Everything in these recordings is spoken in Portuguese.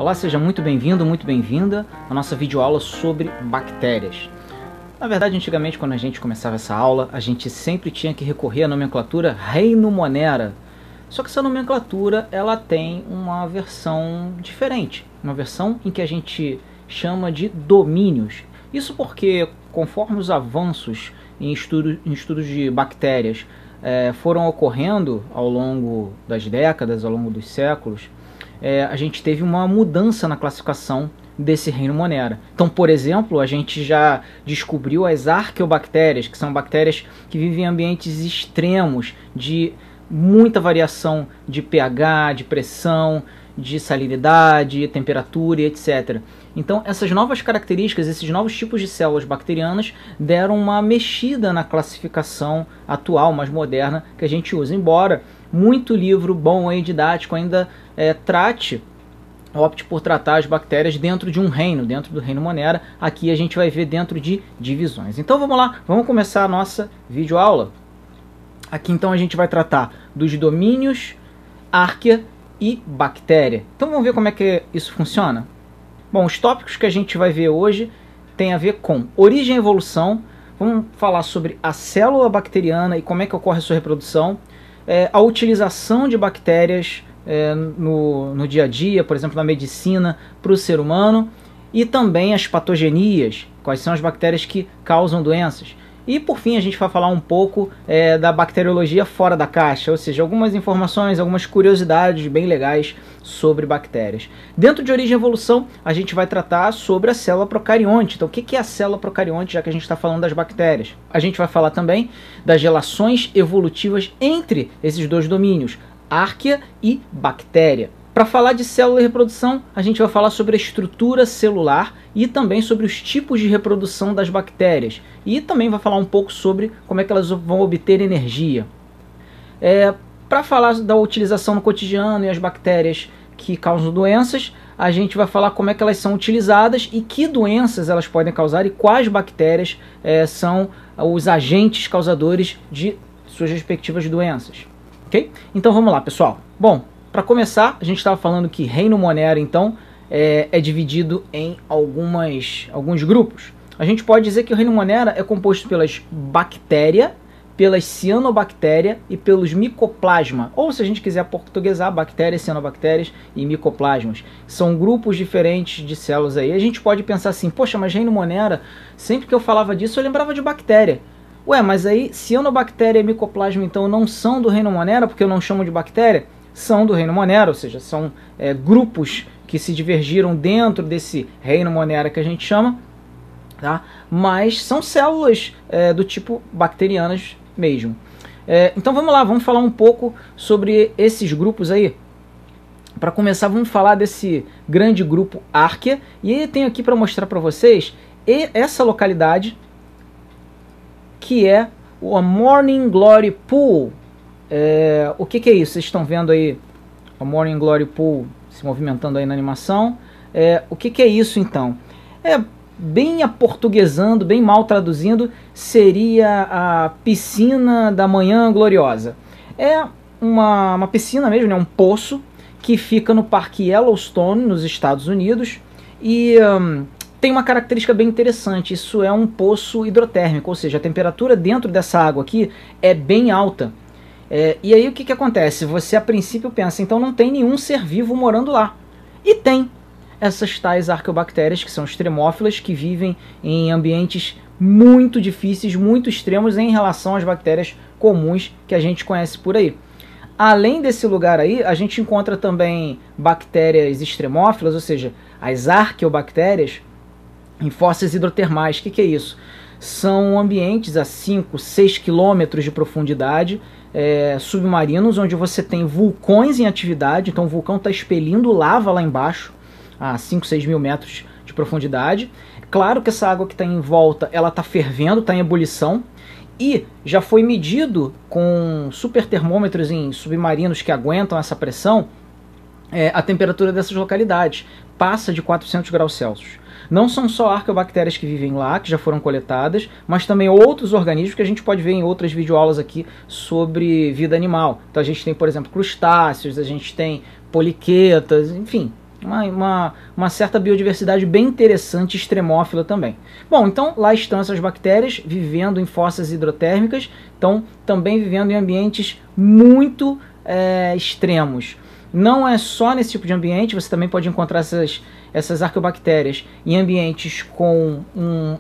Olá, seja muito bem-vindo, muito bem-vinda à nossa videoaula sobre bactérias. Na verdade, antigamente, quando a gente começava essa aula, a gente sempre tinha que recorrer à nomenclatura Reino Monera. Só que essa nomenclatura, ela tem uma versão diferente, uma versão em que a gente chama de domínios. Isso porque, conforme os avanços em estudos de bactérias foram ocorrendo ao longo das décadas, ao longo dos séculos, a gente teve uma mudança na classificação desse reino Monera. Então, por exemplo, a gente já descobriu as arqueobactérias, que são bactérias que vivem em ambientes extremos, de muita variação de pH, de pressão, de salinidade, temperatura e etc. Então, essas novas características, esses novos tipos de células bacterianas deram uma mexida na classificação atual, mais moderna, que a gente usa. Embora muito livro bom e didático ainda opte por tratar as bactérias dentro de um reino, dentro do reino Monera. Aqui a gente vai ver dentro de divisões. Então vamos lá, vamos começar a nossa videoaula. Aqui então a gente vai tratar dos domínios, arquea e bactéria. Então vamos ver como é que isso funciona? Bom, os tópicos que a gente vai ver hoje tem a ver com origem e evolução. Vamos falar sobre a célula bacteriana e como é que ocorre a sua reprodução. A utilização de bactérias no dia a dia, por exemplo, na medicina, para o ser humano. E também as patogenias, quais são as bactérias que causam doenças. E por fim a gente vai falar um pouco da bacteriologia fora da caixa, ou seja, algumas informações, algumas curiosidades bem legais sobre bactérias. Dentro de origem e evolução a gente vai tratar sobre a célula procarionte. Então o que é a célula procarionte, já que a gente está falando das bactérias? A gente vai falar também das relações evolutivas entre esses dois domínios, arquea e bactéria. Para falar de célula e reprodução, a gente vai falar sobre a estrutura celular e também sobre os tipos de reprodução das bactérias. E também vai falar um pouco sobre como é que elas vão obter energia. Para falar da utilização no cotidiano e as bactérias que causam doenças, a gente vai falar como é que elas são utilizadas e que doenças elas podem causar e quais bactérias são os agentes causadores de suas respectivas doenças. Ok? Então vamos lá, pessoal. Bom, para começar, a gente estava falando que reino Monera, então, é dividido em alguns grupos. A gente pode dizer que o reino Monera é composto pelas bactérias, pelas cianobactérias e pelos micoplasma. Ou, se a gente quiser portuguesar, bactérias, cianobactérias e micoplasmas. São grupos diferentes de células aí. A gente pode pensar assim, poxa, mas reino Monera, sempre que eu falava disso, eu lembrava de bactéria. Ué, mas aí cianobactéria e micoplasma, então, não são do reino Monera, porque eu não chamo de bactéria? São do reino Monera, ou seja, são grupos que se divergiram dentro desse reino Monera que a gente chama, tá? Mas são células do tipo bacterianas mesmo. Então vamos lá, vamos falar um pouco sobre esses grupos aí. Para começar, vamos falar desse grande grupo arquea, e eu tenho aqui para mostrar para vocês essa localidade, que é o Morning Glory Pool. O que é isso? Vocês estão vendo aí o Morning Glory Pool se movimentando aí na animação. O que é isso então? Bem aportuguesando, bem mal traduzindo, seria a piscina da manhã gloriosa. É uma piscina mesmo, né? Um poço que fica no Parque Yellowstone, nos Estados Unidos, e tem uma característica bem interessante. Isso é um poço hidrotérmico, ou seja, a temperatura dentro dessa água aqui é bem alta. E aí o que acontece? Você a princípio pensa, então não tem nenhum ser vivo morando lá. E tem essas tais arqueobactérias, que são extremófilas, que vivem em ambientes muito difíceis, muito extremos em relação às bactérias comuns que a gente conhece por aí. Além desse lugar aí, a gente encontra também bactérias extremófilas, ou seja, as arqueobactérias, em fossas hidrotermais. O que é isso? São ambientes a 5, 6 quilômetros de profundidade, submarinos, onde você tem vulcões em atividade. Então o vulcão está expelindo lava lá embaixo, a 5, 6 mil metros de profundidade. Claro que essa água que está em volta, ela está fervendo, está em ebulição, e já foi medido com super termômetros em submarinos que aguentam essa pressão, a temperatura dessas localidades passa de 400 graus Celsius. Não são só arqueobactérias que vivem lá, que já foram coletadas, mas também outros organismos que a gente pode ver em outras videoaulas aqui sobre vida animal. Então a gente tem, por exemplo, crustáceos, a gente tem poliquetas, enfim, uma certa biodiversidade bem interessante, extremófila também. Bom, então lá estão essas bactérias vivendo em fossas hidrotérmicas, então também vivendo em ambientes muito extremos. Não é só nesse tipo de ambiente, você também pode encontrar essas arqueobactérias em ambientes com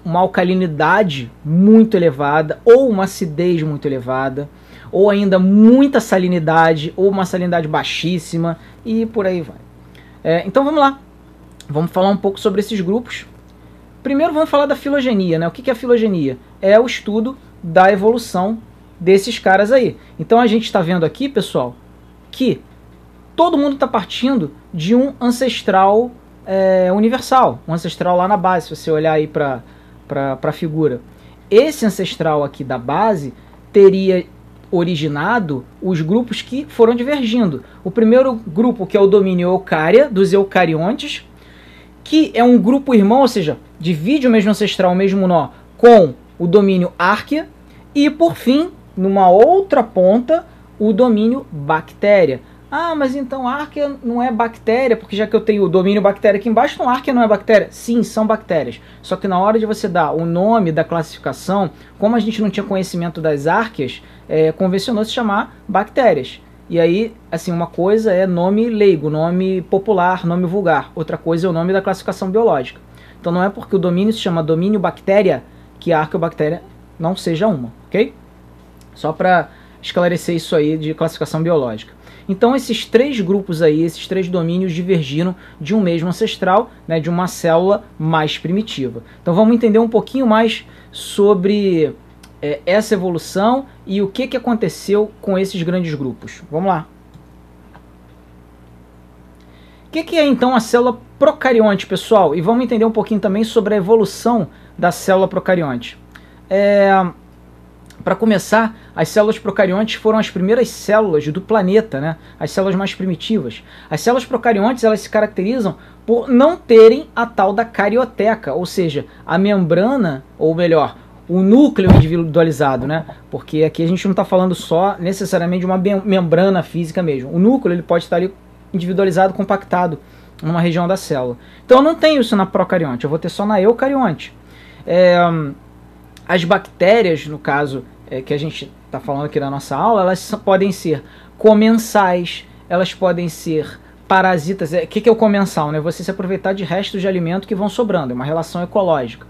uma alcalinidade muito elevada, ou uma acidez muito elevada, ou ainda muita salinidade, ou uma salinidade baixíssima, e por aí vai. Então vamos lá, vamos falar um pouco sobre esses grupos. Primeiro vamos falar da filogenia, né? O que é a filogenia? É o estudo da evolução desses caras aí. Então a gente está vendo aqui, pessoal, que todo mundo está partindo de um ancestral universal, um ancestral lá na base, se você olhar aí para a figura. Esse ancestral aqui da base teria originado os grupos que foram divergindo. O primeiro grupo, que é o domínio Eucária, dos eucariontes, que é um grupo irmão, ou seja, divide o mesmo ancestral, o mesmo nó, com o domínio Arquea, e por fim, numa outra ponta, o domínio Bactéria. Ah, mas então Arquea não é bactéria, porque já que eu tenho o domínio bactéria aqui embaixo, então Arquea não é bactéria? Sim, são bactérias. Só que na hora de você dar o nome da classificação, como a gente não tinha conhecimento das Arqueas, convencionou se chamar bactérias. E aí, assim, uma coisa é nome leigo, nome popular, nome vulgar. Outra coisa é o nome da classificação biológica. Então não é porque o domínio se chama domínio bactéria que a arqueobactéria não seja uma, ok? Só para esclarecer isso aí de classificação biológica. Então esses três grupos aí, esses três domínios divergiram de um mesmo ancestral, né, de uma célula mais primitiva. Então vamos entender um pouquinho mais sobre essa evolução e o que aconteceu com esses grandes grupos. Vamos lá. O que é então a célula procarionte, pessoal? E vamos entender um pouquinho também sobre a evolução da célula procarionte. Para começar, as células procariontes foram as primeiras células do planeta, né? As células mais primitivas. As células procariontes, elas se caracterizam por não terem a tal da carioteca, ou seja, a membrana, ou melhor, o núcleo individualizado, né? Porque aqui a gente não está falando só necessariamente de uma membrana física mesmo. O núcleo ele pode estar ali individualizado, compactado numa região da célula. Então eu não tenho isso na procarionte, eu vou ter só na eucarionte. As bactérias, no caso que a gente está falando aqui na nossa aula, elas podem ser comensais, elas podem ser parasitas. O que é o comensal? Né? Você se aproveitar de restos de alimento que vão sobrando, é uma relação ecológica.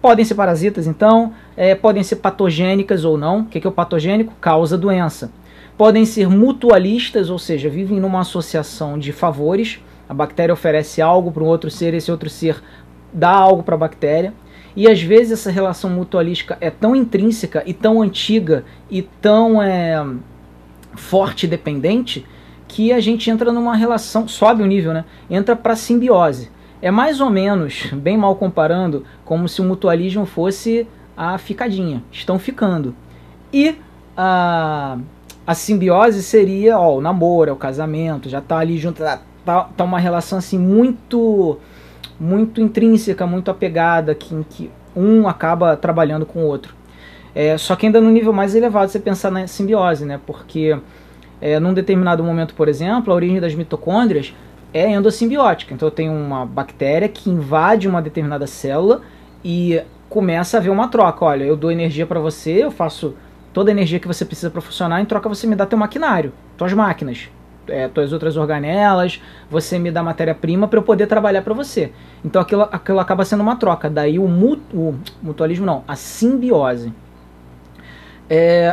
Podem ser parasitas, então, podem ser patogênicas ou não. O que é o patogênico? Causa doença. Podem ser mutualistas, ou seja, vivem numa associação de favores. A bactéria oferece algo para um outro ser, esse outro ser dá algo para a bactéria. E às vezes essa relação mutualística é tão intrínseca e tão antiga e tão forte e dependente que a gente entra numa relação, sobe o nível, né? Entra para simbiose. É mais ou menos, bem mal comparando, como se o mutualismo fosse a ficadinha. Estão ficando. E a simbiose seria o namoro, o casamento, já está ali junto, tá uma relação assim muito intrínseca, muito apegada, em que um acaba trabalhando com o outro. Só que ainda no nível mais elevado você pensar na simbiose, né? Porque num determinado momento, por exemplo, a origem das mitocôndrias é endossimbiótica. Então eu tenho uma bactéria que invade uma determinada célula e começa a haver uma troca. Olha, eu dou energia para você, eu faço toda a energia que você precisa para funcionar, em troca você me dá teu maquinário, tuas máquinas, tuas outras organelas, você me dá matéria-prima para eu poder trabalhar para você. Então aquilo acaba sendo uma troca. Daí o mutualismo não, a simbiose.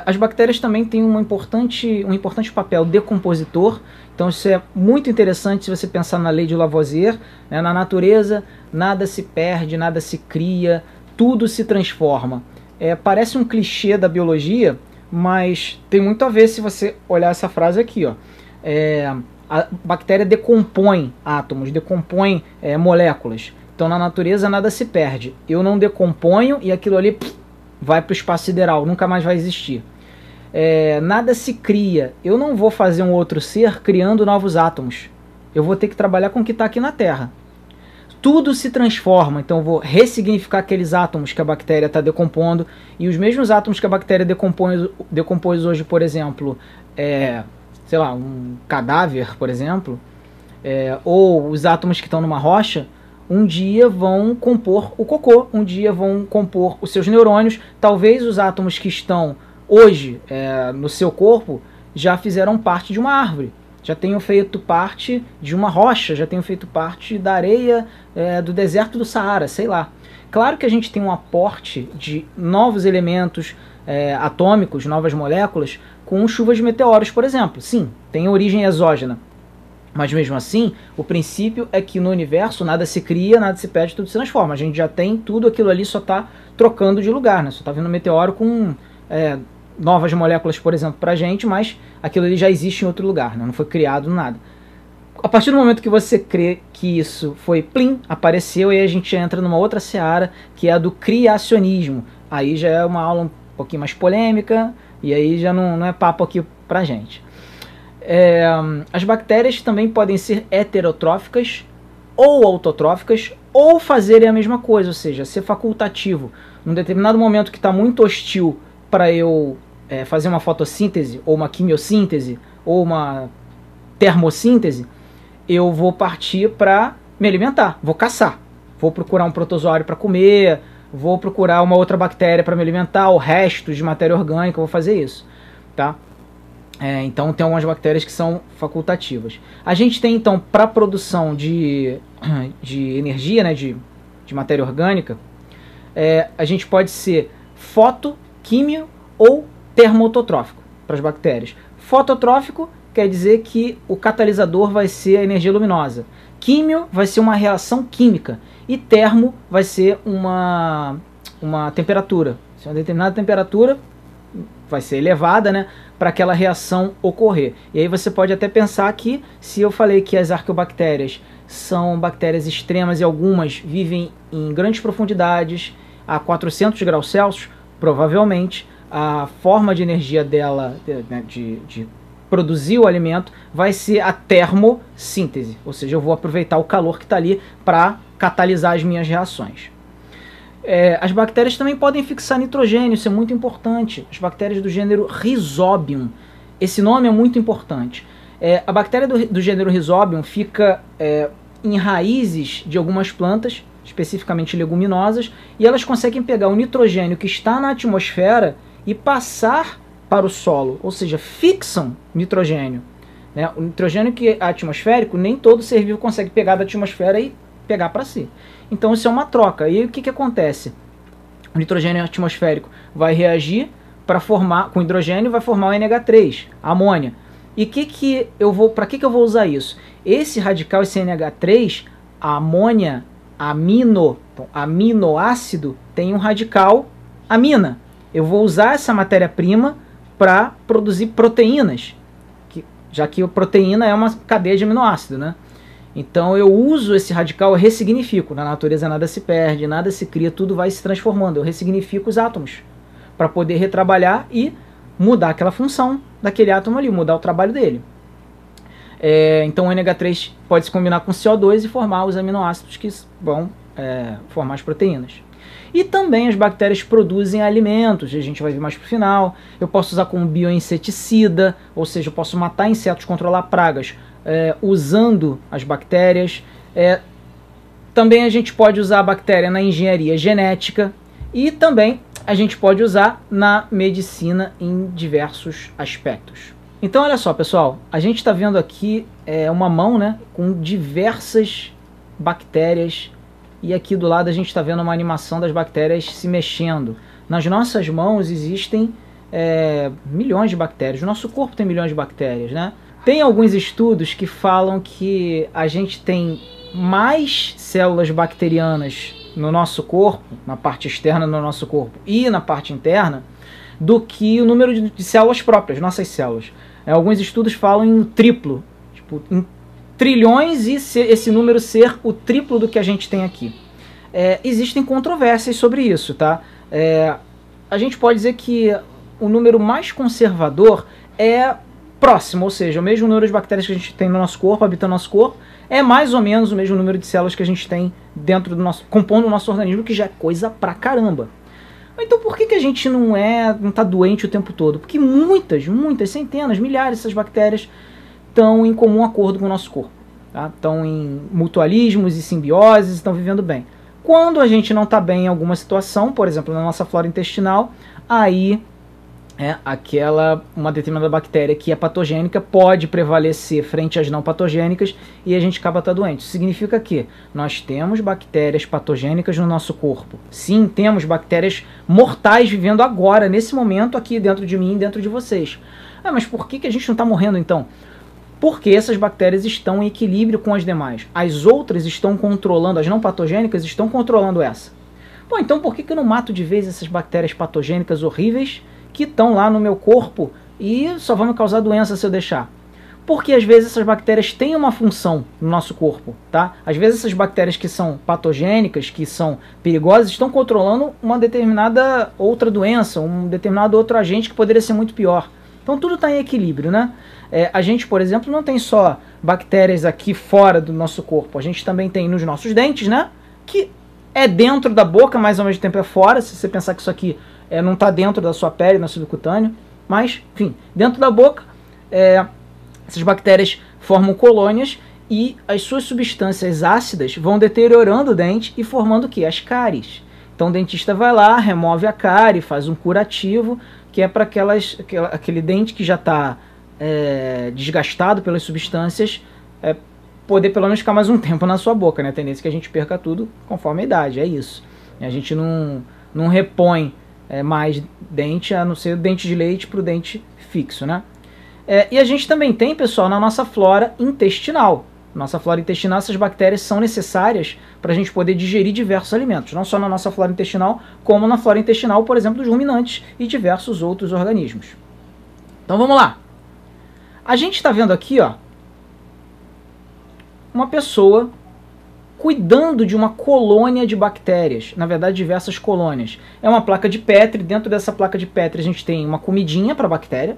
As bactérias também têm um importante papel decompositor. Então isso é muito interessante se você pensar na lei de Lavoisier, né? Na natureza nada se perde, nada se cria, tudo se transforma. Parece um clichê da biologia, mas tem muito a ver se você olhar essa frase aqui, ó. A bactéria decompõe átomos, decompõe moléculas. Então na natureza nada se perde. Eu não decomponho e aquilo ali vai para o espaço sideral, nunca mais vai existir. Nada se cria. Eu não vou fazer um outro ser criando novos átomos. Eu vou ter que trabalhar com o que está aqui na Terra. Tudo se transforma, então eu vou ressignificar aqueles átomos que a bactéria está decompondo, e os mesmos átomos que a bactéria decompôs hoje, por exemplo, sei lá, um cadáver, por exemplo, ou os átomos que estão numa rocha, um dia vão compor o cocô, um dia vão compor os seus neurônios. Talvez os átomos que estão hoje no seu corpo já fizeram parte de uma árvore, já tenham feito parte de uma rocha, já tenham feito parte da areia do deserto do Saara, sei lá. Claro que a gente tem um aporte de novos elementos atômicos, novas moléculas, com chuvas de meteoros, por exemplo. Sim, tem origem exógena. Mas mesmo assim, o princípio é que no universo nada se cria, nada se perde, tudo se transforma. A gente já tem tudo aquilo ali, só está trocando de lugar, né? Só está vindo um meteoro com novas moléculas, por exemplo, para a gente, mas aquilo ali já existe em outro lugar, né? Não foi criado nada. A partir do momento que você crê que isso foi plim, apareceu, aí a gente entra numa outra seara, que é a do criacionismo. Aí já é uma aula um pouquinho mais polêmica, e aí já não é papo aqui pra gente. As bactérias também podem ser heterotróficas ou autotróficas, ou fazerem a mesma coisa, ou seja, ser facultativo. Num determinado momento que está muito hostil para eu fazer uma fotossíntese, ou uma quimiossíntese, ou uma termossíntese, eu vou partir para me alimentar, vou caçar. Vou procurar um protozoário para comer, vou procurar uma outra bactéria para me alimentar, ou restos de matéria orgânica, eu vou fazer isso, tá? Então tem algumas bactérias que são facultativas. A gente tem então para a produção de energia, né, de matéria orgânica, a gente pode ser foto, químio ou termototrófico para as bactérias. Fototrófico quer dizer que o catalisador vai ser a energia luminosa. Químio vai ser uma reação química. E termo vai ser uma temperatura. Se uma determinada temperatura vai ser elevada, né, para aquela reação ocorrer. E aí você pode até pensar que, se eu falei que as arqueobactérias são bactérias extremas e algumas vivem em grandes profundidades, a 400 graus Celsius, provavelmente a forma de energia dela, de produzir o alimento, vai ser a termossíntese, ou seja, eu vou aproveitar o calor que está ali para catalisar as minhas reações. As bactérias também podem fixar nitrogênio, isso é muito importante. As bactérias do gênero Rhizobium, esse nome é muito importante. A bactéria do gênero Rhizobium fica em raízes de algumas plantas, especificamente leguminosas, e elas conseguem pegar o nitrogênio que está na atmosfera e passar para o solo, ou seja, fixam nitrogênio. O nitrogênio que é atmosférico, nem todo ser vivo consegue pegar da atmosfera e pegar para si. Então isso é uma troca. E aí o que acontece? O nitrogênio atmosférico vai reagir para formar com hidrogênio, vai formar o NH3, a amônia. E para que eu vou usar isso? Esse radical, esse NH3, a amônia, aminoácido, tem um radical amina. Eu vou usar essa matéria-prima para produzir proteínas, já que a proteína é uma cadeia de aminoácido, né? Então eu uso esse radical, eu ressignifico. Na natureza nada se perde, nada se cria, tudo vai se transformando. Eu ressignifico os átomos para poder retrabalhar e mudar aquela função daquele átomo ali, mudar o trabalho dele. Então o NH3 pode se combinar com CO2 e formar os aminoácidos que vão formar as proteínas. E também as bactérias produzem alimentos, a gente vai ver mais para o final. Eu posso usar como bioinseticida, ou seja, eu posso matar insetos, controlar pragas, usando as bactérias. Também a gente pode usar a bactéria na engenharia genética e também a gente pode usar na medicina em diversos aspectos. Então olha só, pessoal, a gente está vendo aqui uma mão, né, com diversas bactérias, e aqui do lado a gente está vendo uma animação das bactérias se mexendo. Nas nossas mãos existem milhões de bactérias, o nosso corpo tem milhões de bactérias, né? Tem alguns estudos que falam que a gente tem mais células bacterianas no nosso corpo, na parte externa do nosso corpo e na parte interna, do que o número de células próprias, nossas células. Alguns estudos falam em triplo, tipo, em trilhões, e esse número ser o triplo do que a gente tem aqui. Existem controvérsias sobre isso, tá? A gente pode dizer que o número mais conservador é próximo, ou seja, o mesmo número de bactérias que a gente tem no nosso corpo, habitando no nosso corpo, é mais ou menos o mesmo número de células que a gente tem dentro do nosso, compondo o nosso organismo, que já é coisa pra caramba. Então por que a gente não tá doente o tempo todo? Porque muitas, centenas, milhares dessas bactérias estão em comum acordo com o nosso corpo. tá? Estão em mutualismos e simbioses, estão vivendo bem. Quando a gente não está bem em alguma situação, por exemplo, na nossa flora intestinal, aí uma determinada bactéria que é patogênica pode prevalecer frente às não patogênicas e a gente acaba doente. Isso significa que nós temos bactérias patogênicas no nosso corpo. Sim, temos bactérias mortais vivendo agora, nesse momento, aqui dentro de mim e dentro de vocês. Mas por que a gente não está morrendo então? Porque essas bactérias estão em equilíbrio com as demais. As outras estão controlando, as não patogênicas estão controlando essa. Pô, então por que eu não mato de vez essas bactérias patogênicas horríveis que estão lá no meu corpo e só vão me causar doença se eu deixar? Porque às vezes essas bactérias têm uma função no nosso corpo, tá? Às vezes essas bactérias que são patogênicas, que são perigosas, estão controlando uma determinada outra doença, um determinado outro agente que poderia ser muito pior. Então tudo está em equilíbrio, né? A gente, por exemplo, não tem só bactérias aqui fora do nosso corpo, a gente também tem nos nossos dentes, né? Que é dentro da boca, mas ao mesmo tempo é fora, se você pensar que isso aqui não está dentro da sua pele, no subcutâneo, mas, enfim, dentro da boca, essas bactérias formam colônias e as suas substâncias ácidas vão deteriorando o dente e formando o quê? As cáries. Então o dentista vai lá, remove a cárie, faz um curativo, que é para aquele dente que já está desgastado pelas substâncias, poder pelo menos ficar mais um tempo na sua boca, né? A tendência é que a gente perca tudo conforme a idade, é isso. A gente não repõe mais dente, a não ser o dente de leite para o dente fixo, né? E a gente também tem, pessoal, na nossa flora intestinal. Nossa flora intestinal, essas bactérias são necessárias para a gente poder digerir diversos alimentos. Não só na nossa flora intestinal, como na flora intestinal, por exemplo, dos ruminantes e diversos outros organismos. Então vamos lá. A gente está vendo aqui, ó, uma pessoa cuidando de uma colônia de bactérias, na verdade diversas colônias. É uma placa de Petri, dentro dessa placa de Petri a gente tem uma comidinha para a bactéria.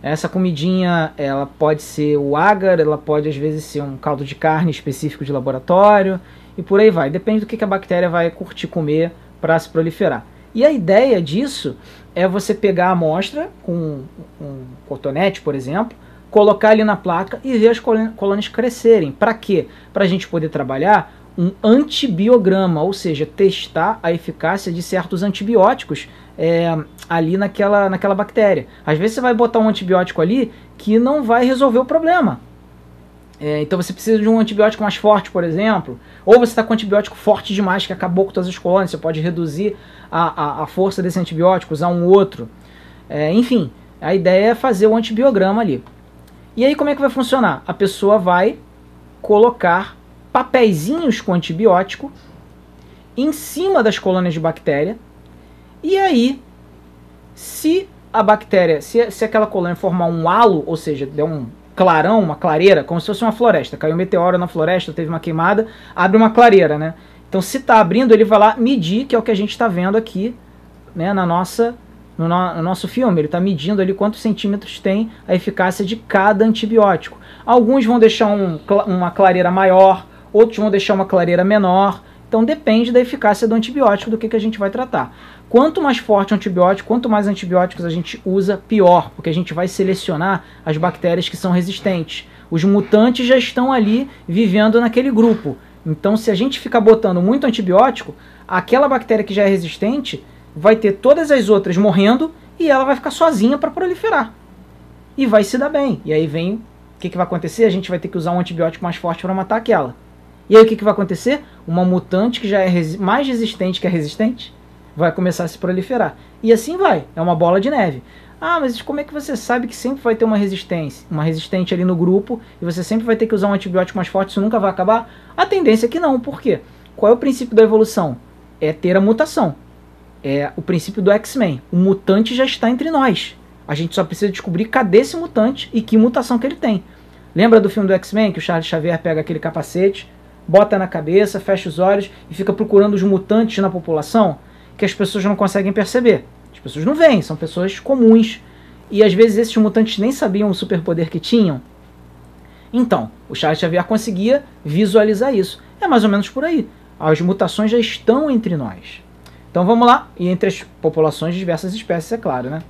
Essa comidinha, ela pode ser o agar, ela pode às vezes ser um caldo de carne específico de laboratório, e por aí vai. Depende do que a bactéria vai curtir comer para se proliferar. E a ideia disso é você pegar a amostra com um cotonete, por exemplo, colocar ali na placa e ver as colônias crescerem. Para quê? Para a gente poder trabalhar um antibiograma, ou seja, testar a eficácia de certos antibióticos ali naquela bactéria. Às vezes você vai botar um antibiótico ali que não vai resolver o problema. Então você precisa de um antibiótico mais forte, por exemplo, ou você está com um antibiótico forte demais que acabou com todas as colônias, você pode reduzir a força desse antibiótico, usar um outro. Enfim, a ideia é fazer o antibiograma ali. E aí como é que vai funcionar? A pessoa vai colocar papeizinhos com antibiótico em cima das colônias de bactéria, e aí, se a bactéria, se aquela colônia formar um halo, ou seja, der um clarão, uma clareira, como se fosse uma floresta, caiu um meteoro na floresta, teve uma queimada, abre uma clareira, né? Então se está abrindo, ele vai lá medir, que é o que a gente está vendo aqui, né, no nosso filme. Ele está medindo ali quantos centímetros tem a eficácia de cada antibiótico. Alguns vão deixar uma clareira maior, outros vão deixar uma clareira menor. Então depende da eficácia do antibiótico, do que a gente vai tratar. Quanto mais forte o antibiótico, quanto mais antibióticos a gente usa, pior, porque a gente vai selecionar as bactérias que são resistentes. Os mutantes já estão ali vivendo naquele grupo. Então se a gente ficar botando muito antibiótico, aquela bactéria que já é resistente vai ter todas as outras morrendo e ela vai ficar sozinha para proliferar. E vai se dar bem. E aí vem, o que vai acontecer? A gente vai ter que usar um antibiótico mais forte para matar aquela. E aí o que vai acontecer? Uma mutante que já é mais resistente que a resistente vai começar a se proliferar. E assim vai, é uma bola de neve. Ah, mas como é que você sabe que sempre vai ter uma resistente ali no grupo, e você sempre vai ter que usar um antibiótico mais forte, isso nunca vai acabar? A tendência é que não, por quê? Qual é o princípio da evolução? É ter a mutação. É o princípio do X-Men. O mutante já está entre nós. A gente só precisa descobrir cadê esse mutante e que mutação que ele tem. Lembra do filme do X-Men, que o Charles Xavier pega aquele capacete, bota na cabeça, fecha os olhos e fica procurando os mutantes na população que as pessoas não conseguem perceber. As pessoas não veem, são pessoas comuns. E às vezes esses mutantes nem sabiam o superpoder que tinham. Então, o Charles Xavier conseguia visualizar isso. É mais ou menos por aí. As mutações já estão entre nós. Então vamos lá. E entre as populações de diversas espécies, é claro, né?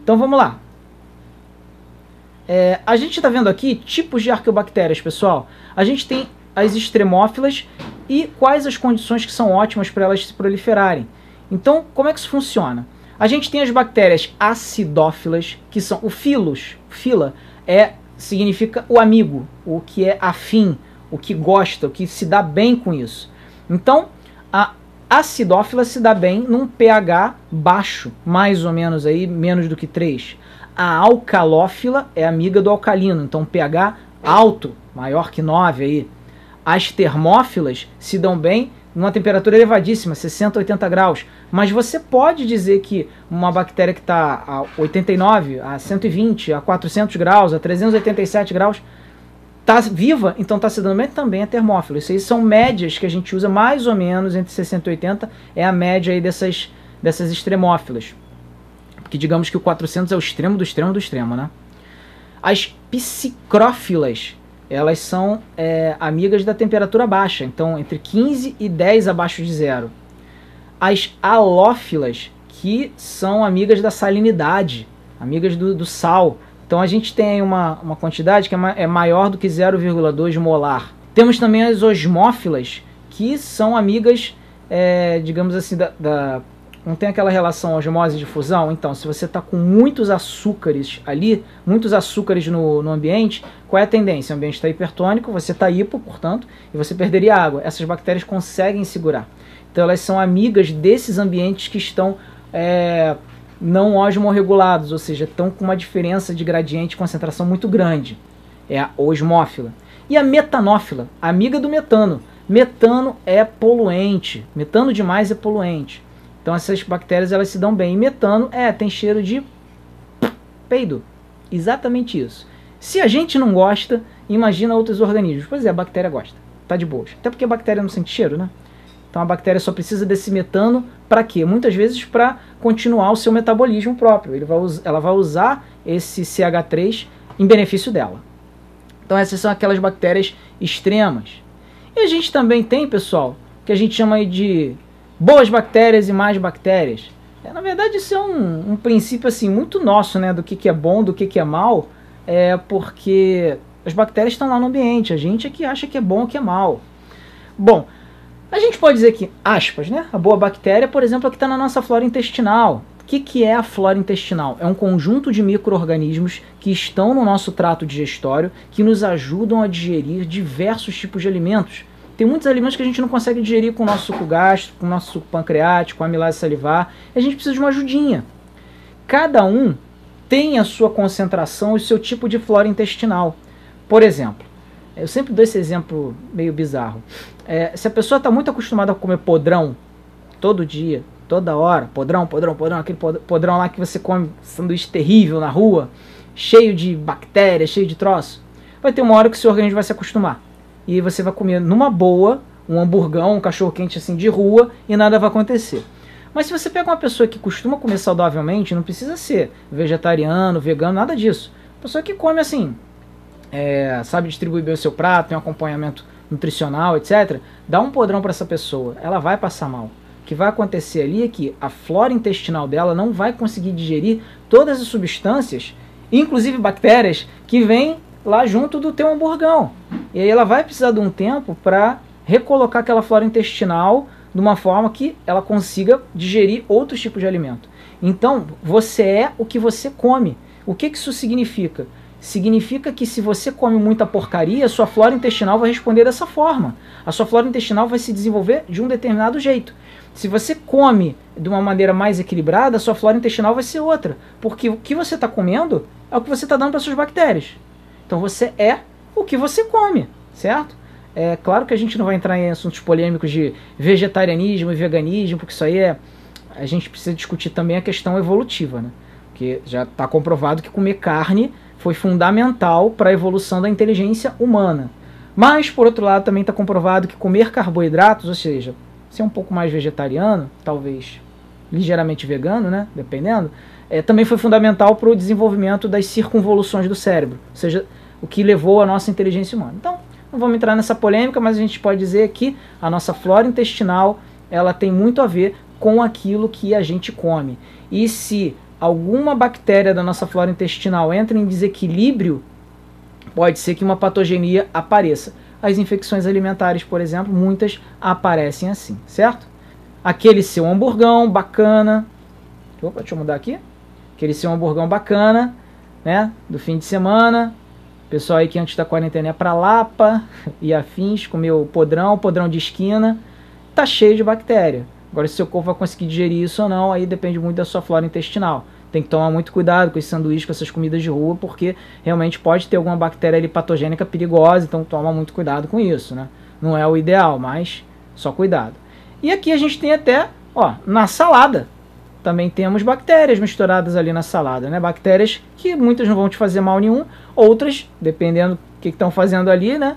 Então vamos lá. A gente está vendo aqui tipos de arqueobactérias, pessoal. A gente tem as extremófilas e quais as condições que são ótimas para elas se proliferarem. Então, como é que isso funciona? A gente tem as bactérias acidófilas, que são o fila significa o amigo, o que é afim, o que gosta, o que se dá bem com isso. Então, a acidófila se dá bem num pH baixo, mais ou menos aí, menos do que 3. A alcalófila é amiga do alcalino, então pH alto, maior que 9 aí. As termófilas se dão bem numa temperatura elevadíssima, 60, 80 graus. Mas você pode dizer que uma bactéria que está a 89, a 120, a 400 graus, a 387 graus, está viva, então está se dando bem, também é termófila. Isso aí são médias que a gente usa mais ou menos entre 60 e 80, é a média aí dessas extremófilas. Porque digamos que o 400 é o extremo do extremo do extremo, né? As psicrófilas, elas são amigas da temperatura baixa, então entre 15 e 10 abaixo de zero. As halófilas, que são amigas da salinidade, amigas do sal. Então a gente tem uma quantidade que é maior do que 0,2 molar. Temos também as osmófilas, que são amigas, digamos assim, não tem aquela relação osmose de fusão? Então, se você está com muitos açúcares ali, muitos açúcares no ambiente, qual é a tendência? O ambiente está hipertônico, você está hipo, portanto, e você perderia água. Essas bactérias conseguem segurar. Então, elas são amigas desses ambientes que estão não osmorregulados, ou seja, estão com uma diferença de gradiente de concentração muito grande. É a osmófila. E a metanófila, amiga do metano. Metano é poluente. Metano demais é poluente. Então essas bactérias elas se dão bem. E metano tem cheiro de peido. Exatamente isso. Se a gente não gosta, imagina outros organismos. Pois é, a bactéria gosta. Tá de boa. Até porque a bactéria não sente cheiro, né? Então a bactéria só precisa desse metano para quê? Muitas vezes para continuar o seu metabolismo próprio. Ela vai usar esse CH3 em benefício dela. Então essas são aquelas bactérias extremas. E a gente também tem, pessoal, que a gente chama aí de boas bactérias e más bactérias. Na verdade isso é um princípio assim, muito nosso, né, do que é bom, do que é mal, porque as bactérias estão lá no ambiente, a gente é que acha que é bom ou que é mal. Bom, a gente pode dizer que, aspas, né, a boa bactéria, por exemplo, é que está na nossa flora intestinal. O que é a flora intestinal? É um conjunto de micro-organismos que estão no nosso trato digestório, que nos ajudam a digerir diversos tipos de alimentos. Tem muitos alimentos que a gente não consegue digerir com o nosso suco gástrico, com o nosso suco pancreático, com a amilase salivar, e a gente precisa de uma ajudinha. Cada um tem a sua concentração e o seu tipo de flora intestinal. Por exemplo, eu sempre dou esse exemplo meio bizarro. Se a pessoa está muito acostumada a comer podrão todo dia, toda hora, podrão, aquele podrão lá que você come sanduíche terrível na rua, cheio de bactérias, cheio de troço, vai ter uma hora que o seu organismo vai se acostumar. E você vai comer numa boa, um hamburgão, um cachorro-quente assim de rua, e nada vai acontecer. Mas se você pega uma pessoa que costuma comer saudavelmente, não precisa ser vegetariano, vegano, nada disso. Pessoa que come assim, sabe distribuir bem o seu prato, tem um acompanhamento nutricional, etc. Dá um podrão para essa pessoa, ela vai passar mal. O que vai acontecer ali é que a flora intestinal dela não vai conseguir digerir todas as substâncias, inclusive bactérias, que vêm lá junto do teu hamburgão. E aí ela vai precisar de um tempo para recolocar aquela flora intestinal de uma forma que ela consiga digerir outros tipos de alimento. Então, você é o que você come. O que isso significa? Significa que se você come muita porcaria, a sua flora intestinal vai responder dessa forma. A sua flora intestinal vai se desenvolver de um determinado jeito. Se você come de uma maneira mais equilibrada, a sua flora intestinal vai ser outra. Porque o que você está comendo é o que você está dando para suas bactérias. Então você é o que você come, certo? É claro que a gente não vai entrar em assuntos polêmicos de vegetarianismo e veganismo, porque isso aí a gente precisa discutir também a questão evolutiva, né? Porque já está comprovado que comer carne foi fundamental para a evolução da inteligência humana. Mas, por outro lado, também está comprovado que comer carboidratos, ou seja, ser um pouco mais vegetariano, talvez ligeiramente vegano, né? Dependendo, também foi fundamental para o desenvolvimento das circunvoluções do cérebro, ou seja, o que levou à nossa inteligência humana. Então, não vamos entrar nessa polêmica, mas a gente pode dizer que a nossa flora intestinal ela tem muito a ver com aquilo que a gente come. E se alguma bactéria da nossa flora intestinal entra em desequilíbrio, pode ser que uma patogenia apareça. As infecções alimentares, por exemplo, muitas aparecem assim, certo? Aquele seu hamburgão bacana, opa, deixa eu mudar aqui, aquele seu hamburgão bacana, né, do fim de semana, pessoal aí que antes da quarentena é pra Lapa e afins, comeu podrão de esquina, tá cheio de bactéria. Agora se seu corpo vai conseguir digerir isso ou não, aí depende muito da sua flora intestinal. Tem que tomar muito cuidado com esse sanduíche, com essas comidas de rua, porque realmente pode ter alguma bactéria ali patogênica perigosa, então toma muito cuidado com isso, né? Não é o ideal, mas só cuidado. E aqui a gente tem até, ó, na salada, também temos bactérias misturadas ali na salada, né? Bactérias que muitas não vão te fazer mal nenhum, outras, dependendo do que estão fazendo ali, né?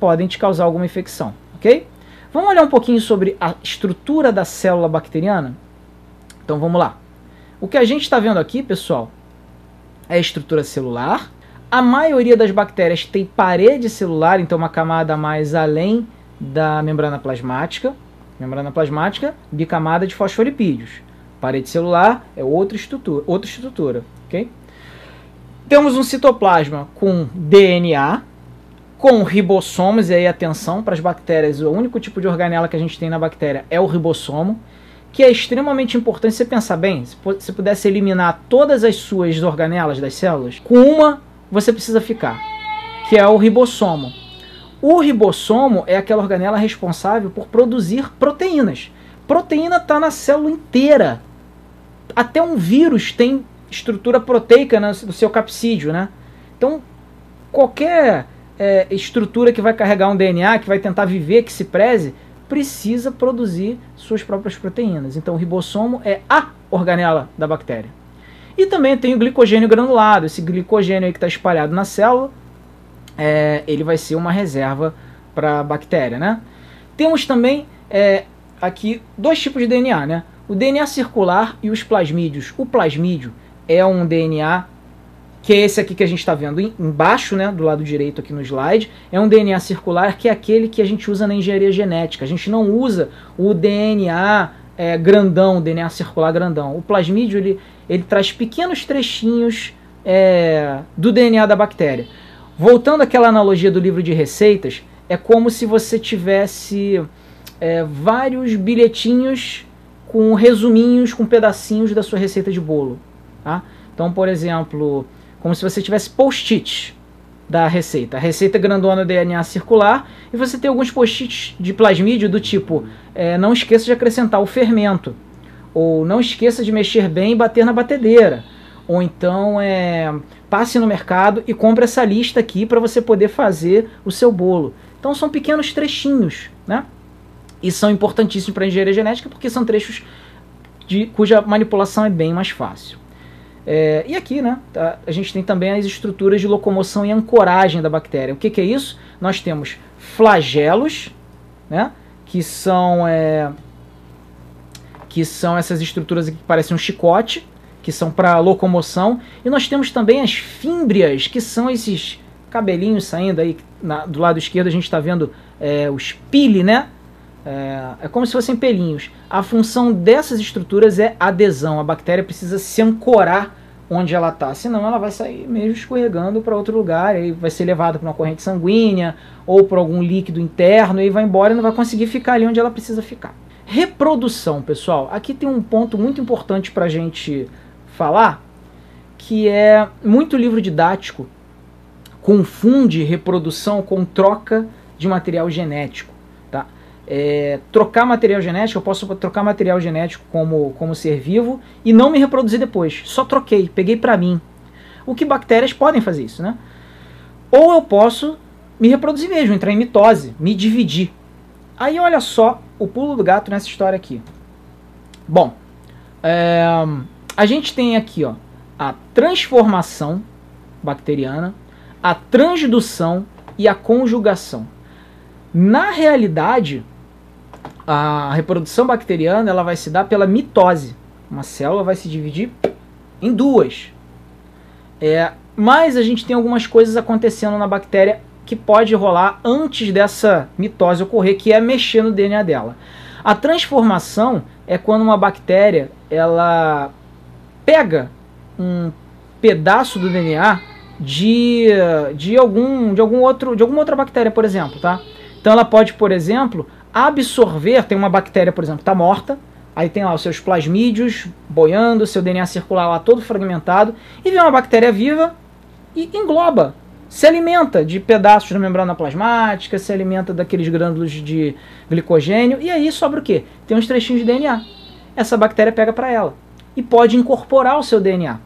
Podem te causar alguma infecção, ok? Vamos olhar um pouquinho sobre a estrutura da célula bacteriana? Então vamos lá. O que a gente está vendo aqui, pessoal, é a estrutura celular. A maioria das bactérias tem parede celular, então uma camada a mais além da membrana plasmática. Membrana plasmática, bicamada de fosfolipídios. Parede celular é outra estrutura, ok? Temos um citoplasma com DNA, com ribossomos, e aí atenção para as bactérias, o único tipo de organela que a gente tem na bactéria é o ribossomo, que é extremamente importante você pensar bem. Se você pudesse eliminar todas as suas organelas das células, com uma você precisa ficar, que é o ribossomo. O ribossomo é aquela organela responsável por produzir proteínas. Proteína está na célula inteira. Até um vírus tem estrutura proteica no seu capsídeo, né? Então, qualquer estrutura que vai carregar um DNA, que vai tentar viver, que se preze, precisa produzir suas próprias proteínas. Então, o ribossomo é a organela da bactéria. E também tem o glicogênio granulado. Esse glicogênio aí que está espalhado na célula, ele vai ser uma reserva para a bactéria, né? Temos também aqui dois tipos de DNA, né? O DNA circular e os plasmídios. O plasmídio é um DNA que é esse aqui que a gente está vendo embaixo, né, do lado direito aqui no slide. É um DNA circular, que é aquele que a gente usa na engenharia genética. A gente não usa o DNA grandão, o DNA circular grandão. O plasmídio ele traz pequenos trechinhos do DNA da bactéria. Voltando àquela analogia do livro de receitas, é como se você tivesse vários bilhetinhos com resuminhos, com pedacinhos da sua receita de bolo. Tá? Então, por exemplo, como se você tivesse post-it da receita. A receita grandona do DNA circular, e você tem alguns post-its de plasmídio do tipo, não esqueça de acrescentar o fermento, ou não esqueça de mexer bem e bater na batedeira, ou então passe no mercado e compre essa lista aqui para você poder fazer o seu bolo. Então são pequenos trechinhos, né? E são importantíssimos para a engenharia genética porque são trechos cuja manipulação é bem mais fácil. E aqui, né, a gente tem também as estruturas de locomoção e ancoragem da bactéria. O que é isso? Nós temos flagelos, né, que são essas estruturas aqui que parecem um chicote, que são para locomoção, e nós temos também as fímbrias, que são esses cabelinhos saindo aí, do lado esquerdo a gente está vendo os pili, né? É como se fossem pelinhos. A função dessas estruturas é adesão. A bactéria precisa se ancorar onde ela está, senão ela vai sair mesmo escorregando para outro lugar, aí vai ser levada para uma corrente sanguínea ou por algum líquido interno e vai embora e não vai conseguir ficar ali onde ela precisa ficar. Reprodução, pessoal. Aqui tem um ponto muito importante para a gente falar, que é muito livro didático confunde reprodução com troca de material genético. Tá? Trocar material genético, eu posso trocar material genético como ser vivo e não me reproduzir depois. Só troquei, peguei para mim. O que bactérias podem fazer isso, né? Ou eu posso me reproduzir mesmo, entrar em mitose, me dividir. Aí olha só o pulo do gato nessa história aqui. Bom, a gente tem aqui, ó, a transformação bacteriana, a transdução e a conjugação. Na realidade, a reprodução bacteriana ela vai se dar pela mitose. Uma célula vai se dividir em duas. Mas a gente tem algumas coisas acontecendo na bactéria que pode rolar antes dessa mitose ocorrer, que é mexer no DNA dela. A transformação é quando uma bactéria ela pega um pedaço do DNA de alguma outra bactéria, por exemplo, tá? Então ela pode, por exemplo, absorver, tem uma bactéria, por exemplo, está morta, aí tem lá os seus plasmídios boiando, seu DNA circular lá todo fragmentado, e vem uma bactéria viva e engloba, se alimenta de pedaços da membrana plasmática, se alimenta daqueles grânulos de glicogênio, e aí sobra o quê? Tem uns trechinhos de DNA. Essa bactéria pega para ela e pode incorporar o seu DNA.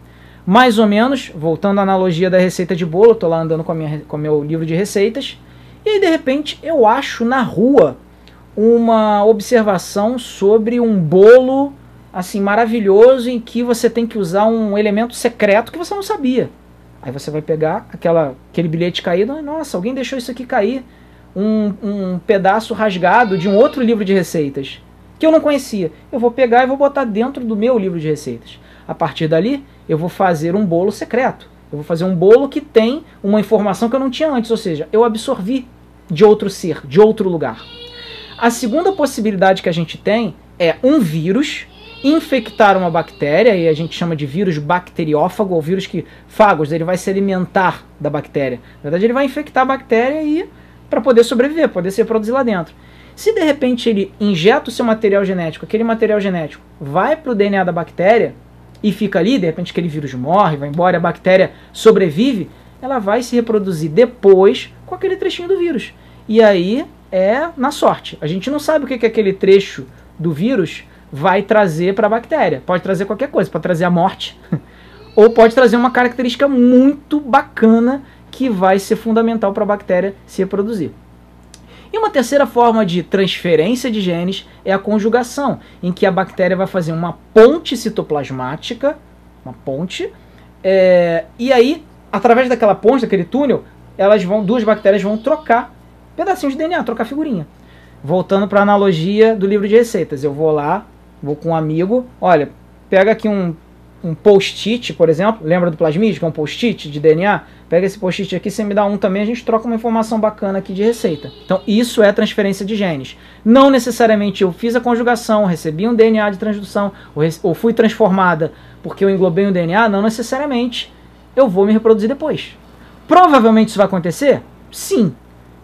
Mais ou menos, voltando à analogia da receita de bolo, estou lá andando com o meu livro de receitas, e aí de repente eu acho na rua uma observação sobre um bolo assim maravilhoso em que você tem que usar um elemento secreto que você não sabia. Aí você vai pegar aquele bilhete caído, nossa, alguém deixou isso aqui cair, um pedaço rasgado de um outro livro de receitas que eu não conhecia. Eu vou pegar e vou botar dentro do meu livro de receitas. A partir dali, eu vou fazer um bolo secreto. Eu vou fazer um bolo que tem uma informação que eu não tinha antes, ou seja, eu absorvi de outro ser, de outro lugar. A segunda possibilidade que a gente tem é um vírus infectar uma bactéria, e a gente chama de vírus bacteriófago, ou vírus que, fagos, ele vai se alimentar da bactéria. Na verdade, ele vai infectar a bactéria e para poder sobreviver, poder se reproduzir lá dentro. Se de repente ele injeta o seu material genético, aquele material genético vai para o DNA da bactéria e fica ali, de repente aquele vírus morre, vai embora, a bactéria sobrevive, ela vai se reproduzir depois com aquele trechinho do vírus. E aí é na sorte. A gente não sabe o que aquele trecho do vírus vai trazer para a bactéria. Pode trazer qualquer coisa, pode trazer a morte, ou pode trazer uma característica muito bacana que vai ser fundamental para a bactéria se reproduzir. E uma terceira forma de transferência de genes é a conjugação, em que a bactéria vai fazer uma ponte citoplasmática, uma ponte, e aí, através daquela ponte, daquele túnel, duas bactérias vão trocar pedacinhos de DNA, trocar figurinha. Voltando para a analogia do livro de receitas, eu vou lá, vou com um amigo, olha, pega aqui um post-it, por exemplo, lembra do plasmídio, que é um post-it de DNA? Pega esse post-it aqui, você me dá um também, a gente troca uma informação bacana aqui de receita. Então isso é transferência de genes. Não necessariamente eu fiz a conjugação, recebi um DNA de transdução, ou fui transformada porque eu englobei um DNA, não necessariamente eu vou me reproduzir depois. Provavelmente isso vai acontecer? Sim.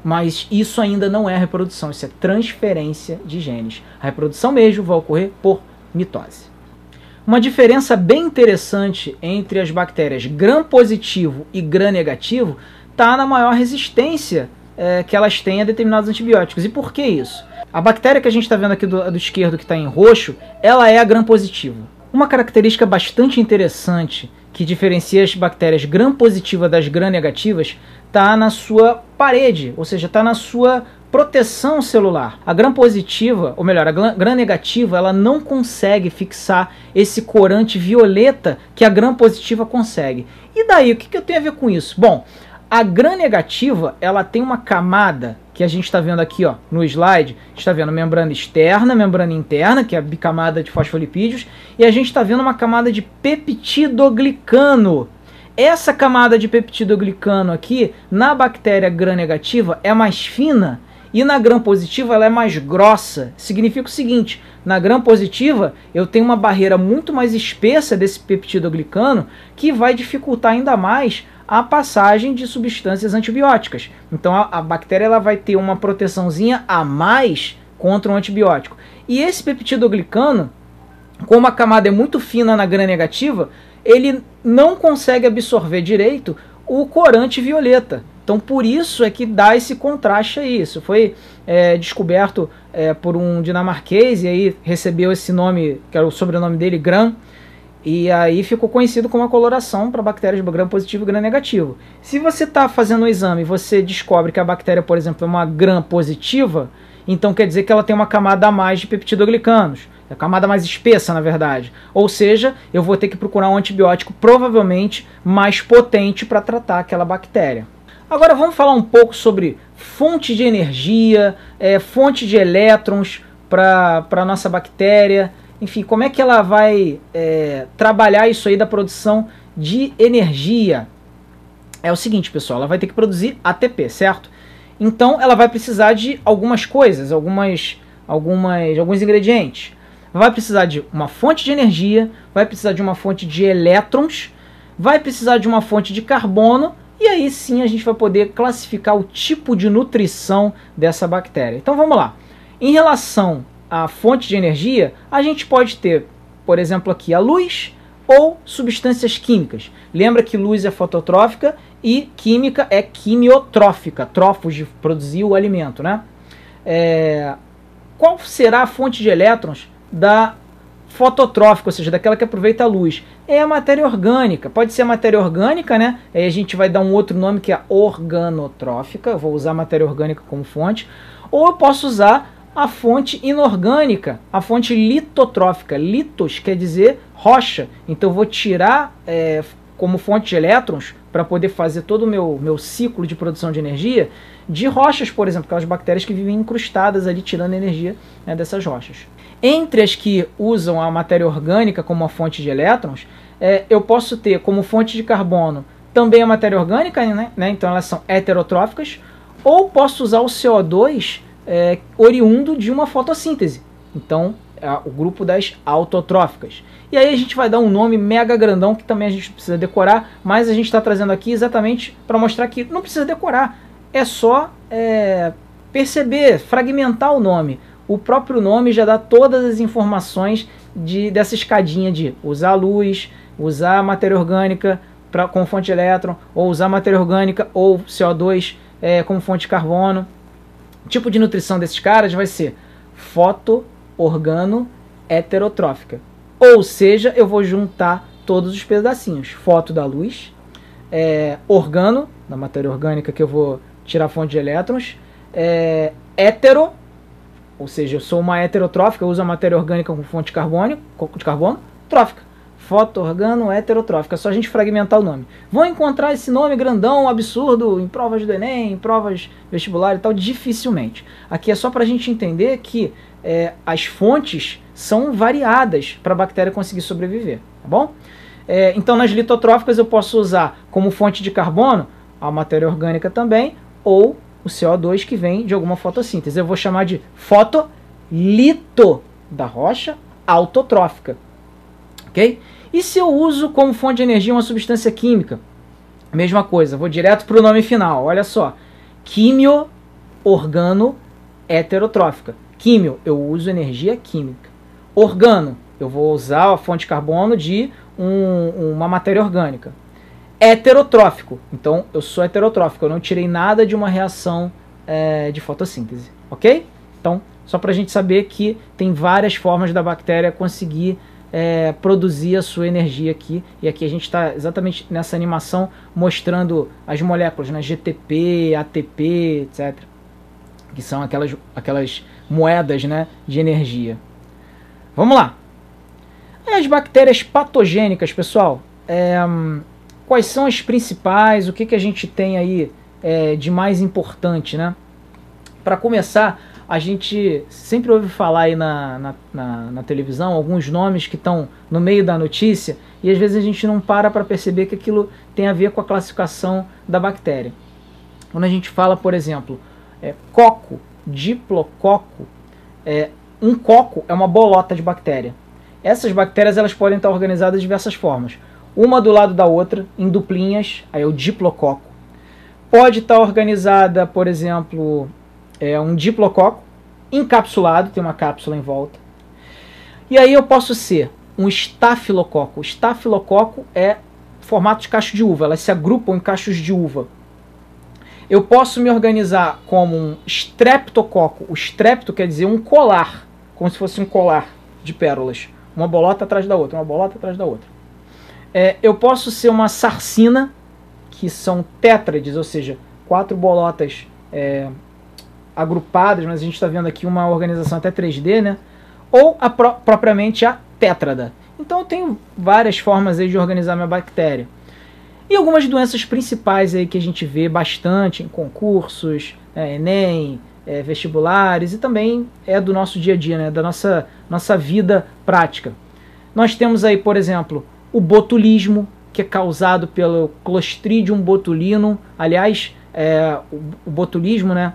Mas isso ainda não é reprodução, isso é transferência de genes. A reprodução mesmo vai ocorrer por mitose. Uma diferença bem interessante entre as bactérias gram-positivo e gram-negativo está na maior resistência que elas têm a determinados antibióticos. E por que isso? A bactéria que a gente está vendo aqui do esquerdo, que está em roxo, ela é a gram-positivo. Uma característica bastante interessante que diferencia as bactérias gram-positivas das gram-negativas está na sua parede, ou seja, está na sua proteção celular. A gram-positiva, ou melhor, a gram-negativa, ela não consegue fixar esse corante violeta que a gram-positiva consegue. E daí, o que eu tenho a ver com isso? Bom, a gram-negativa, ela tem uma camada que a gente está vendo aqui, ó, no slide. A gente está vendo membrana externa, membrana interna, que é a bicamada de fosfolipídios, e a gente está vendo uma camada de peptidoglicano. Essa camada de peptidoglicano aqui, na bactéria gram-negativa, é mais fina, e na gram-positiva ela é mais grossa. Significa o seguinte, na gram-positiva eu tenho uma barreira muito mais espessa desse peptidoglicano que vai dificultar ainda mais a passagem de substâncias antibióticas. Então a bactéria ela vai ter uma proteçãozinha a mais contra um antibiótico. E esse peptidoglicano, como a camada é muito fina na gram-negativa, ele não consegue absorver direito o corante violeta. Então por isso é que dá esse contraste aí. Isso foi descoberto por um dinamarquês e aí recebeu esse nome, que era o sobrenome dele, Gram, e aí ficou conhecido como a coloração para bactérias gram-positivo e gram-negativo. Se você está fazendo um exame e você descobre que a bactéria, por exemplo, é uma gram-positiva, então quer dizer que ela tem uma camada a mais de peptidoglicanos. É a camada mais espessa, na verdade. Ou seja, eu vou ter que procurar um antibiótico provavelmente mais potente para tratar aquela bactéria. Agora vamos falar um pouco sobre fonte de energia, fonte de elétrons para a nossa bactéria. Enfim, como é que ela vai trabalhar isso aí da produção de energia? É o seguinte, pessoal, ela vai ter que produzir ATP, certo? Então ela vai precisar de algumas coisas, alguns ingredientes. vai precisar de uma fonte de energia, vai precisar de uma fonte de elétrons, vai precisar de uma fonte de carbono, e aí sim a gente vai poder classificar o tipo de nutrição dessa bactéria. Então vamos lá. Em relação à fonte de energia, a gente pode ter, por exemplo, aqui a luz ou substâncias químicas. Lembra que luz é fototrófica e química é quimiotrófica, trófos de produzir o alimento, né? Qual será a fonte de elétrons da fototrófica, ou seja, daquela que aproveita a luz? É a matéria orgânica. Pode ser a matéria orgânica, né? Aí a gente vai dar um outro nome que é a organotrófica. Eu vou usar a matéria orgânica como fonte. Ou eu posso usar a fonte inorgânica, a fonte litotrófica. Litos quer dizer rocha. Então eu vou tirar como fonte de elétrons para poder fazer todo o meu ciclo de produção de energia de rochas, por exemplo, aquelas bactérias que vivem incrustadas ali tirando energia, né, dessas rochas. Entre as que usam a matéria orgânica como uma fonte de elétrons, eu posso ter como fonte de carbono também a matéria orgânica, né? Então elas são heterotróficas, ou posso usar o CO2 oriundo de uma fotossíntese, então o grupo das autotróficas. E aí a gente vai dar um nome mega grandão que também a gente precisa decorar, mas a gente está trazendo aqui exatamente para mostrar que não precisa decorar, é só perceber, fragmentar o nome. O próprio nome já dá todas as informações dessa escadinha de usar a luz, usar a matéria orgânica como fonte de elétron, ou usar a matéria orgânica ou CO2 como fonte de carbono. O tipo de nutrição desses caras vai ser foto-organo heterotrófica. Ou seja, eu vou juntar todos os pedacinhos. Foto da luz, organo, da matéria orgânica que eu vou tirar a fonte de elétrons, hetero, ou seja, eu sou uma heterotrófica, eu uso a matéria orgânica como fonte de carbono, trófica. Foto, organo, heterotrófica. É só a gente fragmentar o nome. Vão encontrar esse nome grandão, absurdo, em provas do Enem, em provas vestibulares e tal, dificilmente. Aqui é só para a gente entender que as fontes são variadas para a bactéria conseguir sobreviver, tá bom? Então, nas litotróficas eu posso usar como fonte de carbono a matéria orgânica também, ou o CO2 que vem de alguma fotossíntese. Eu vou chamar de fotolito da rocha autotrófica. Ok? E se eu uso como fonte de energia uma substância química? Mesma coisa, vou direto para o nome final. Olha só. Quimio, organo, heterotrófica. Químio, eu uso energia química. Organo, eu vou usar a fonte de carbono de uma matéria orgânica. Heterotrófico, então eu sou heterotrófico, eu não tirei nada de uma reação de fotossíntese, ok? Então, só para a gente saber que tem várias formas da bactéria conseguir produzir a sua energia aqui, e aqui a gente está exatamente nessa animação mostrando as moléculas, né? GTP, ATP, etc., que são aquelas moedas, né, de energia. Vamos lá. As bactérias patogênicas, pessoal, quais são as principais, o que a gente tem aí de mais importante, né? Para começar, a gente sempre ouve falar aí na televisão alguns nomes que estão no meio da notícia e às vezes a gente não para perceber que aquilo tem a ver com a classificação da bactéria. Quando a gente fala, por exemplo, coco, diplococo, um coco é uma bolota de bactéria. Essas bactérias elas podem estar organizadas de diversas formas. Uma do lado da outra, em duplinhas, aí é o diplococo. Pode estar organizada, por exemplo, um diplococo encapsulado, tem uma cápsula em volta. E aí eu posso ser um estafilococo. O estafilococo é formato de cacho de uva, elas se agrupam em cachos de uva. Eu posso me organizar como um streptococo. O strepto quer dizer um colar, como se fosse um colar de pérolas. Uma bolota atrás da outra, uma bolota atrás da outra. Eu posso ser uma sarcina, que são tétrades, ou seja, 4 bolotas agrupadas, mas a gente está vendo aqui uma organização até 3D, né? Ou propriamente a tétrada. Então eu tenho várias formas aí de organizar minha bactéria. E algumas doenças principais aí que a gente vê bastante em concursos, Enem, vestibulares, e também do nosso dia a dia, né? Da nossa vida prática. Nós temos aí, por exemplo, o botulismo, que é causado pelo Clostridium botulinum. Aliás, o botulismo, né,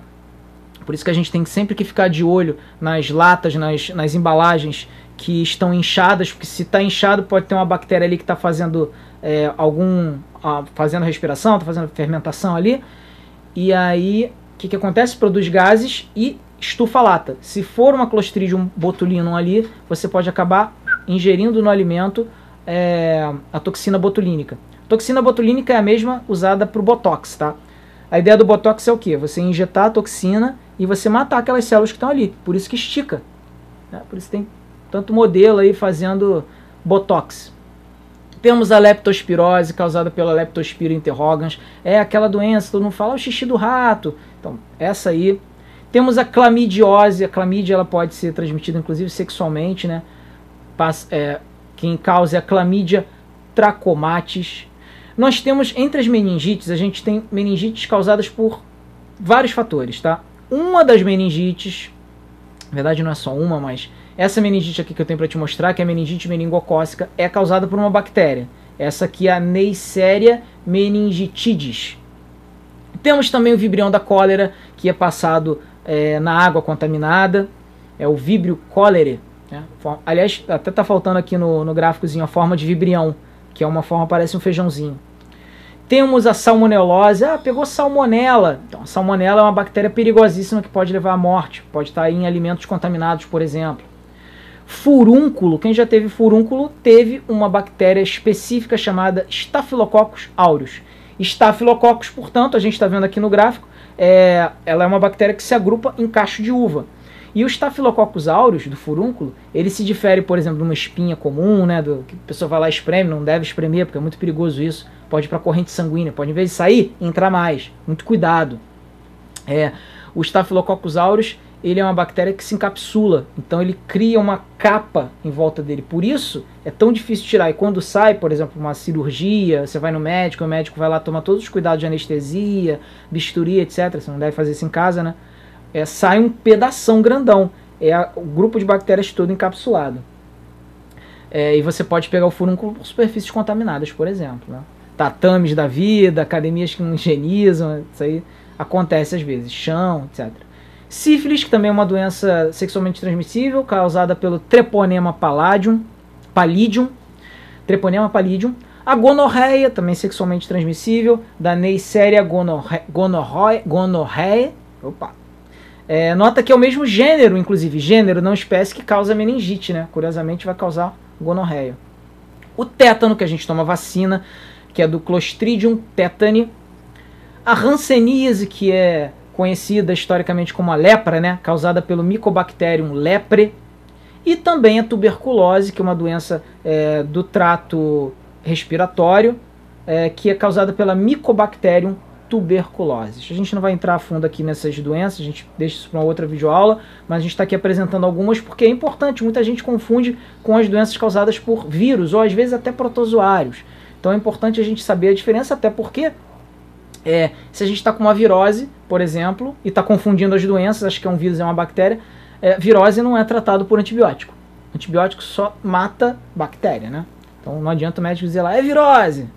Por isso que a gente tem sempre que ficar de olho nas latas, nas embalagens que estão inchadas, porque se está inchado pode ter uma bactéria ali que está fazendo fazendo respiração, está fazendo fermentação ali, e aí o que acontece? Produz gases e estufa a lata. Se for uma Clostridium botulinum ali, você pode acabar ingerindo no alimento a toxina botulínica. A toxina botulínica é a mesma usada para o Botox, tá? A ideia do Botox é o quê? Você injetar a toxina e você matar aquelas células que estão ali. Por isso que estica, né? Por isso tem tanto modelo aí fazendo Botox. Temos a leptospirose, causada pela Leptospira interrogans. É aquela doença, todo mundo fala, o xixi do rato. Então, essa aí. Temos a clamidiose. A clamídia ela pode ser transmitida, inclusive, sexualmente, né? Quem causa é a Chlamydia trachomatis. Nós temos, entre as meningites, a gente tem meningites causadas por vários fatores, tá? Uma das meningites, na verdade não é só uma, mas essa meningite aqui que eu tenho para te mostrar, que é a meningite meningocócica, é causada por uma bactéria. Essa aqui é a Neisseria meningitidis. Temos também o vibrião da cólera, que é passado na água contaminada, é o Vibrio cholerae, né? Aliás, até está faltando aqui no gráficozinho a forma de vibrião, que é uma forma, parece um feijãozinho. Temos a salmonelose. Pegou salmonela. Então, a salmonela é uma bactéria perigosíssima que pode levar à morte. Pode estar em alimentos contaminados, por exemplo. Furúnculo. Quem já teve furúnculo teve uma bactéria específica chamada Staphylococcus aureus. Staphylococcus, portanto, a gente está vendo aqui no gráfico, ela é uma bactéria que se agrupa em cacho de uva. E o Staphylococcus aureus, do furúnculo, ele se difere, por exemplo, de uma espinha comum, né, que a pessoa vai lá e espreme, não deve espremer, porque é muito perigoso isso. Pode ir para a corrente sanguínea, pode, em vez de sair, entrar mais. Muito cuidado. O Staphylococcus aureus, ele é uma bactéria que se encapsula, então ele cria uma capa em volta dele. Por isso, é tão difícil tirar. E quando sai, por exemplo, uma cirurgia, você vai no médico, o médico vai lá tomar todos os cuidados de anestesia, bisturi, etc. Você não deve fazer isso em casa, né? Sai um pedação grandão. O grupo de bactérias todo encapsulado. E você pode pegar o furúnculo por superfícies contaminadas, por exemplo, né? Tatames da vida, academias que não higienizam, isso aí acontece às vezes, chão, etc. Sífilis, que também é uma doença sexualmente transmissível, causada pelo Treponema pallidum. Treponema pallidum. A gonorreia, também sexualmente transmissível, da Neisseria gonorrhoeae. Opa! Nota que é o mesmo gênero, inclusive, gênero, não espécie, que causa meningite, né? Curiosamente vai causar gonorreia. O tétano, que a gente toma vacina, que é do Clostridium tetani. A hanseníase, que é conhecida historicamente como a lepra, né? Causada pelo Mycobacterium lepre. E também a tuberculose, que é uma doença do trato respiratório, que é causada pela Mycobacterium tuberculose. A gente não vai entrar a fundo aqui nessas doenças, a gente deixa isso para uma outra videoaula, mas a gente está aqui apresentando algumas porque é importante. Muita gente confunde com as doenças causadas por vírus ou às vezes até protozoários. Então é importante a gente saber a diferença, até porque se a gente está com uma virose, por exemplo, e está confundindo as doenças, acho que é um vírus, é uma bactéria, virose não é tratado por antibiótico. Antibiótico só mata bactéria, né? Então não adianta o médico dizer lá, é virose.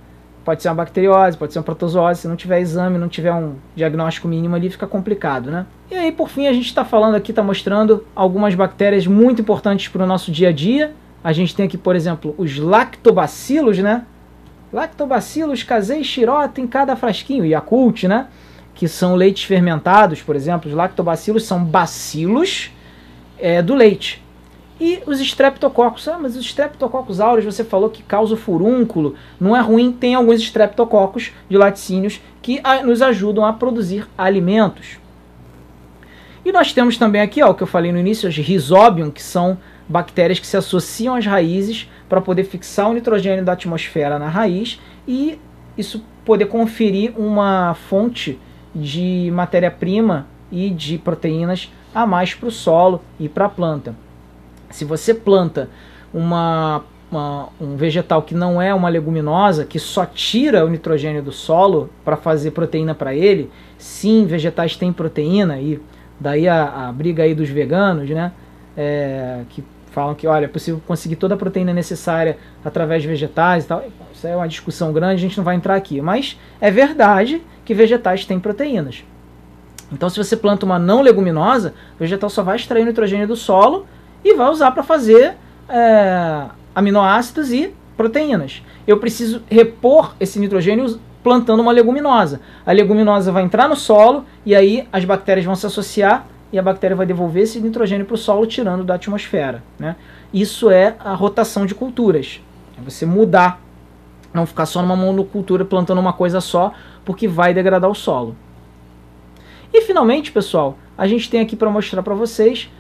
Pode ser uma bacteriose, pode ser uma protozoose. Se não tiver exame, não tiver um diagnóstico mínimo ali, fica complicado, né? E aí, por fim, a gente está falando aqui, está mostrando algumas bactérias muito importantes para o nosso dia a dia. A gente tem aqui, por exemplo, os lactobacilos, né? Lactobacillus casei xirota em cada frasquinho. Yakult, né? Que são leites fermentados, por exemplo. Os lactobacilos são bacilos do leite. E os streptococcus, mas os streptococcus aureus, você falou que causa o furúnculo, não é ruim, tem alguns streptococcus de laticínios que nos ajudam a produzir alimentos. E nós temos também aqui, o que eu falei no início, as Rhizobium, que são bactérias que se associam às raízes para poder fixar o nitrogênio da atmosfera na raiz e isso poder conferir uma fonte de matéria-prima e de proteínas a mais para o solo e para a planta. Se você planta um vegetal que não é uma leguminosa, que só tira o nitrogênio do solo para fazer proteína para ele, sim, vegetais têm proteína, e daí a briga aí dos veganos, né, que falam que, olha, é possível conseguir toda a proteína necessária através de vegetais e tal. Isso é uma discussão grande, a gente não vai entrar aqui, mas é verdade que vegetais têm proteínas. Então se você planta uma não leguminosa, o vegetal só vai extrair o nitrogênio do solo e vai usar para fazer aminoácidos e proteínas. Eu preciso repor esse nitrogênio plantando uma leguminosa. A leguminosa vai entrar no solo e aí as bactérias vão se associar e a bactéria vai devolver esse nitrogênio para o solo, tirando da atmosfera, né? Isso é a rotação de culturas. É você mudar, não ficar só numa monocultura plantando uma coisa só, porque vai degradar o solo. E finalmente, pessoal, a gente tem aqui para mostrar para vocês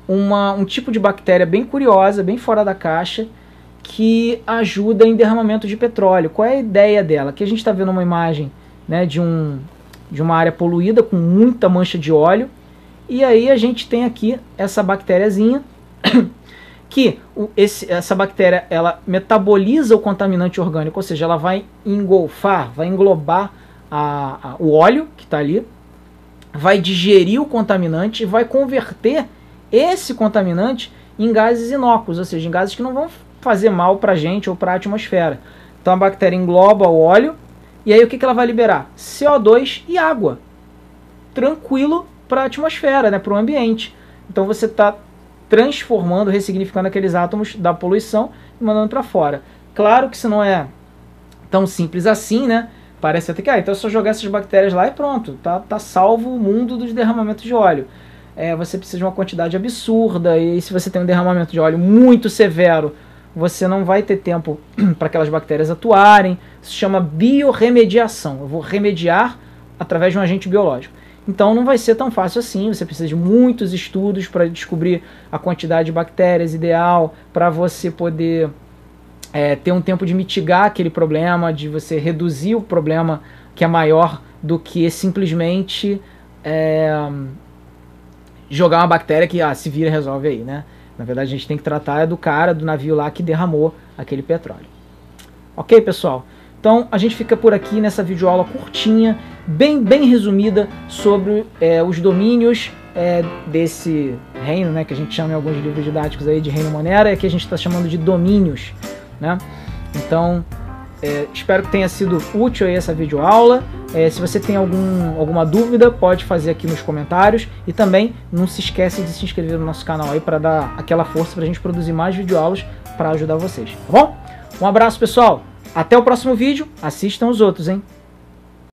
um tipo de bactéria bem curiosa, bem fora da caixa, que ajuda em derramamento de petróleo. Qual é a ideia dela? Aqui a gente está vendo uma imagem, né, de uma área poluída com muita mancha de óleo, e aí a gente tem aqui essa bactériazinha que essa bactéria ela metaboliza o contaminante orgânico, ou seja, ela vai engolfar, vai englobar o óleo que está ali, vai digerir o contaminante e vai converter esse contaminante em gases inócuos, ou seja, em gases que não vão fazer mal para a gente ou para a atmosfera. Então a bactéria engloba o óleo e aí o que ela vai liberar? CO2 e água. Tranquilo para a atmosfera, né, para o ambiente. Então você está transformando, ressignificando aqueles átomos da poluição e mandando para fora. Claro que isso não é tão simples assim, né? Parece até que então é só jogar essas bactérias lá e pronto, tá salvo o mundo dos derramamentos de óleo. Você precisa de uma quantidade absurda, e se você tem um derramamento de óleo muito severo, você não vai ter tempo para aquelas bactérias atuarem. Isso se chama biorremediação. Eu vou remediar através de um agente biológico. Então não vai ser tão fácil assim, você precisa de muitos estudos para descobrir a quantidade de bactérias ideal, para você poder ter um tempo de mitigar aquele problema, de você reduzir o problema que é maior do que simplesmente jogar uma bactéria que se vira e resolve aí, né? Na verdade a gente tem que tratar do cara do navio lá que derramou aquele petróleo. Ok, pessoal? Então a gente fica por aqui nessa videoaula curtinha, bem resumida sobre os domínios desse reino, né, que a gente chama em alguns livros didáticos aí de reino Monera, e que a gente está chamando de domínios, né? Então espero que tenha sido útil aí essa videoaula. Se você tem alguma dúvida, pode fazer aqui nos comentários, e também não se esquece de se inscrever no nosso canal aí para dar aquela força para a gente produzir mais videoaulas para ajudar vocês, tá bom? Um abraço, pessoal! Até o próximo vídeo, assistam os outros, hein?